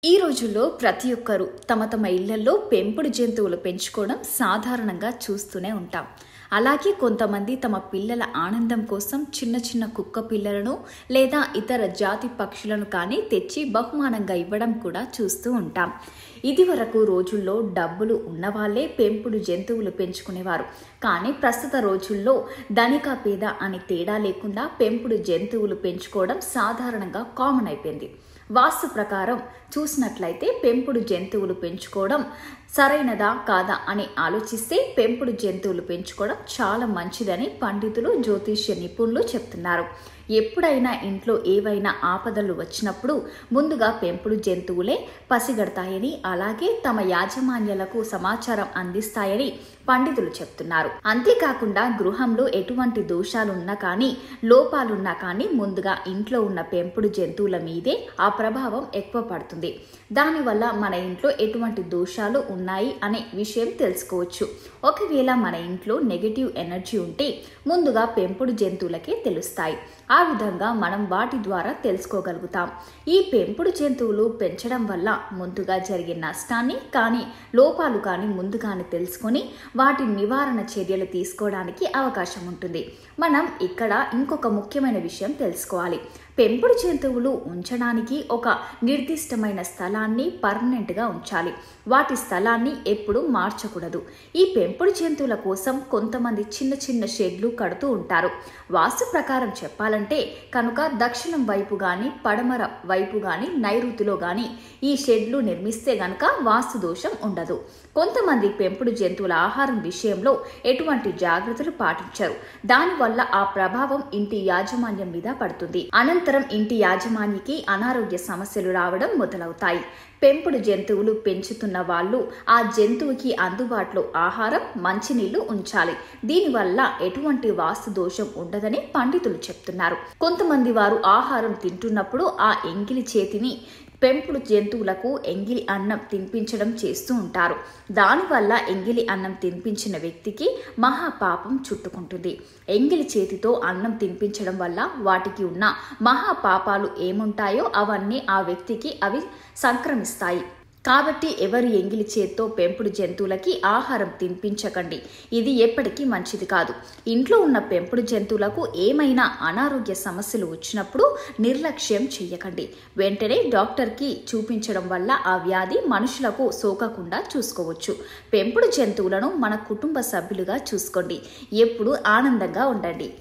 ఈ రోజుల్లో ప్రతి ఒక్కరూ తమ తమ ఇళ్లలో పెంపుడు జంతువులు పెంచుకోవడం సాధారణంగా చూస్తూనే ఉంటాం. అలాగే కొంతమంది తమ పిల్లల ఆనందం కోసం చిన్న చిన్న కుక్క పిల్లలను లేదా ఇతర జాతి పక్షులను కానీ తెచ్చి బహుమానంగా ఇవ్వడం కూడా చూస్తూ ఉంటాం. ఇదివరకు రోజుల్లో డబ్బులు ఉన్నవాళ్లే పెంపుడు జంతువులు పెంచుకునేవారు. కానీ ప్రస్తుత రోజుల్లో ధనిక పేద అని తేడా లేకుండా పెంపుడు జంతువులు పెంచుకోవడం సాధారణంగా కామన్ అయిపోయింది. వాస్తు ప్రకారం చూసినట్లయితే పెంపుడు జంతువులు పెంచుకోవడం సరైనదా కాదా అని ఆలోచిస్తే పెంపుడు జంతువులు పెంచుకోవడం చాలా మంచిదని పండితులు, జ్యోతిష్య నిపుణులు చెప్తున్నారు. ఎప్పుడైనా ఇంట్లో ఏవైనా ఆపదలు వచ్చినప్పుడు ముందుగా పెంపుడు జంతువులే పసిగడతాయని, అలాగే తమ యాజమాన్యాలకు సమాచారం అందిస్తాయని పండితులు చెప్తున్నారు. అంతేకాకుండా గృహంలో ఎటువంటి దోషాలున్నా కానీ, లోపాలున్నా కానీ ముందుగా ఇంట్లో ఉన్న పెంపుడు జంతువుల మీదే ఆ ప్రభావం ఎక్కువ పడుతుంది. దానివల్ల మన ఇంట్లో ఎటువంటి దోషాలు ఉన్నాయి అనే విషయం తెలుసుకోవచ్చు. ఒకవేళ మన ఇంట్లో నెగటివ్ ఎనర్జీ ఉంటే ముందుగా పెంపుడు జంతువులకే తెలుస్తాయి. ఆ విధంగా మనం వాటి ద్వారా తెలుసుకోగలుగుతాం. ఈ పెంపుడు జంతువులు పెంచడం వల్ల ముందుగా జరిగే నష్టాన్ని కానీ, లోపాలు కానీ ముందుగానే తెలుసుకొని వాటి నివారణ చర్యలు తీసుకోవడానికి అవకాశం ఉంటుంది. మనం ఇక్కడ ఇంకొక ముఖ్యమైన విషయం తెలుసుకోవాలి. పెంపుడు జంతువులు ఉంచడానికి ఒక నిర్దిష్టమైన స్థలాన్ని పర్మనెంట్గా ఉంచాలి. వాటి స్థలాన్ని ఎప్పుడు మార్చకూడదు. ఈ పెంపుడు జంతువుల కోసం కొంతమంది చిన్న చిన్న షెడ్లు కడుతూ ఉంటారు. వాస్తు ప్రకారం చెప్పాలంటే కనుక దక్షిణం వైపు కానీ, పడమర వైపు కానీ, నైరుతిలో కానీ ఈ షెడ్లు నిర్మిస్తే గనక వాస్తు దోషం ఉండదు. కొంతమంది పెంపుడు జంతువుల ఆహారం విషయంలో ఎటువంటి జాగ్రత్తలు పాటించరు. దానివల్ల ఆ ప్రభావం ఇంటి యాజమాన్యం మీద పడుతుంది. అనంతరం ఇంటి యాజమాన్యకి అనారోగ్య సమస్యలు రావడం మొదలవుతాయి. పెంపుడు జంతువులు పెంచుతున్న వాళ్ళు ఆ జంతువుకి అందుబాటులో ఆహారం, మంచినీళ్లు ఉంచాలి. దీనివల్ల ఎటువంటి వాస్తు దోషం ఉండదని పండితులు చెప్తున్నారు. కొంతమంది వారు ఆహారం తింటున్నప్పుడు ఆ ఎంగిలి చేతిని పెంపుడు జంతువులకు ఎంగిలి అన్నం తినిపించడం చేస్తూ ఉంటారు. దానివల్ల ఎంగిలి అన్నం తినిపించిన వ్యక్తికి మహాపాపం చుట్టుకుంటుంది. ఎంగిలి చేతితో అన్నం తినిపించడం వల్ల వాటికి ఉన్న మహాపాపాలు ఏముంటాయో అవన్నీ ఆ వ్యక్తికి అవి సంక్రమిస్తాయి. కాబట్టి ఎవరు ఎంగిలి చేత్తో పెంపుడు జంతువులకి ఆహారం తినిపించకండి. ఇది ఎప్పటికీ మంచిది కాదు. ఇంట్లో ఉన్న పెంపుడు జంతువులకు ఏమైనా అనారోగ్య సమస్యలు వచ్చినప్పుడు నిర్లక్ష్యం చేయకండి. వెంటనే డాక్టర్కి చూపించడం వల్ల ఆ వ్యాధి మనుషులకు సోకకుండా చూసుకోవచ్చు. పెంపుడు జంతువులను మన కుటుంబ సభ్యులుగా చూసుకోండి. ఎప్పుడు ఆనందంగా ఉండండి.